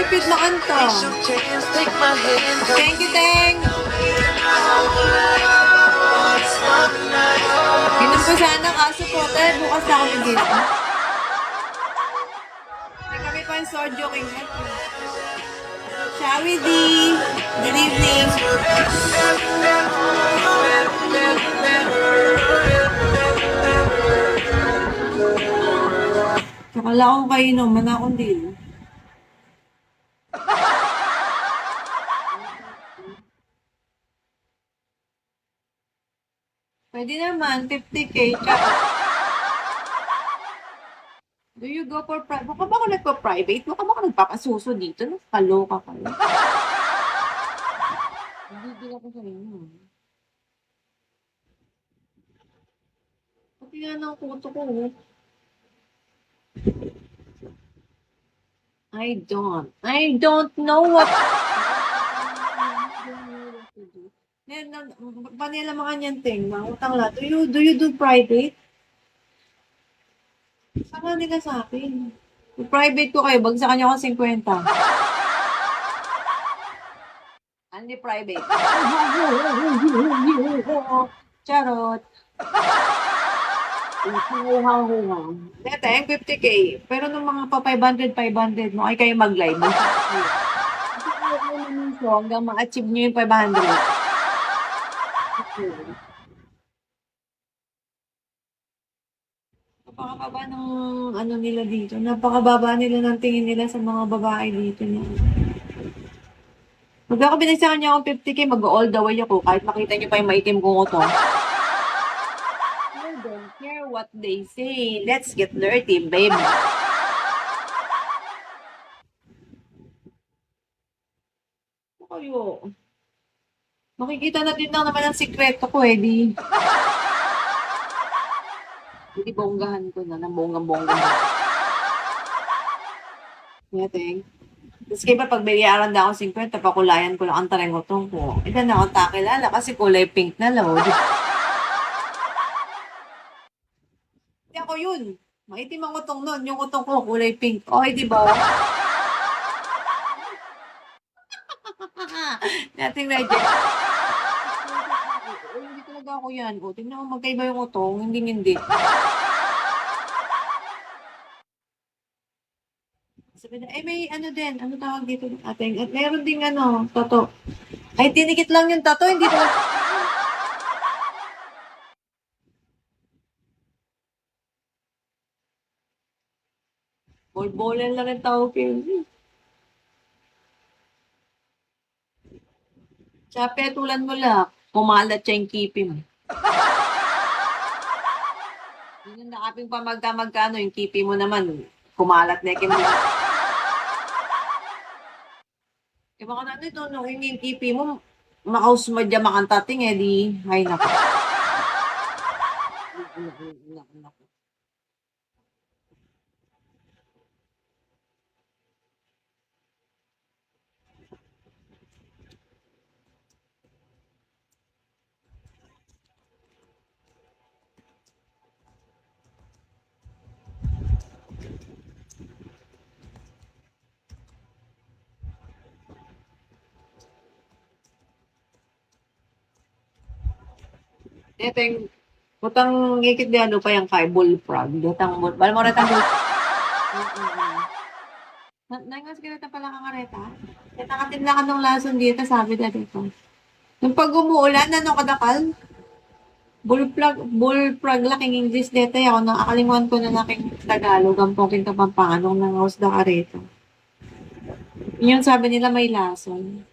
Cute na kanta. Thank you, Teng. Inom ko sana kaso po, bukas na ako nag-gising. May kami pa yung sojo king. Shawi D. Good evening. Akala ko kayo naman akong din. Pwede naman, 50K. Do you go for private? Baka ba ako nagpa-private? Baka ba ako nagpapasuso dito? Nakaloka ka lang. Hindi ako sa inyo. Pati nga ng kuto ko. I don't know what to do. Panilamangan yan, Ting. Mangutang la. Do you do private? Saka nila sa akin. Private ko kayo, bagsakan niyo ako 50. Hindi private. Charot. Neteng, 50K. Pero nung mga pa 500 mo, ay kayo mag-live. Hanggang ma-achieve nyo yung 500. Napakababa ng ano nila dito. Napakababa nila ng tingin nila sa mga babae dito. Pag ako binagsakan niya akong 50K, mag-all the way ako. Kahit makita niyo pa yung maitim kong ito. I don't care what they say. Let's get dirty, babe. Kayo. Makikita na din lang naman ang sikreto ko eh, di. Hindi bonggahan ko na, ng bonggang-bongga. Ngating. Tapos kaya pag bayaran na ako 50, pakulayan ko lang ang tarengotong ko. Ito na akong takilala kasi kulay pink na lang. Hindi ako yun. Maitim ang utong nun. Yung utong ko, kulay pink. Okay, di ba? Nating reject. Hindi talaga ako yan. O, tingnan mo, magkaiba yung utong. Hindi. Sabi na, may ano din. Ano tawag dito ating? At meron ding tato. Ay, tinikit lang yung tato. Hindi talaga. Bol-bolan lang ang tawag yun. Tsaka petulan mo lang. Kumalat siya yung kipi mo. Yun na kaping pa magkano yung kipi mo naman. Kumalat na yung E baka na ito, nung yung kipi mo, makausmadya makantating di, ay naku. Naku. Ito yung butang ngikit di pa yung kay bullfrog. Butang bal mo retang bull. Nangas ka na pala kakareta. Nakatimla ka ng lason dito, sabi na dito. Nung pag umuulan, kadakal? Bullfrog laking English dito. Ako nang akalimuan ko na laking Tagalog. Ang poking Kapampangan nung nangawas da kareta. Yun sabi nila may lason.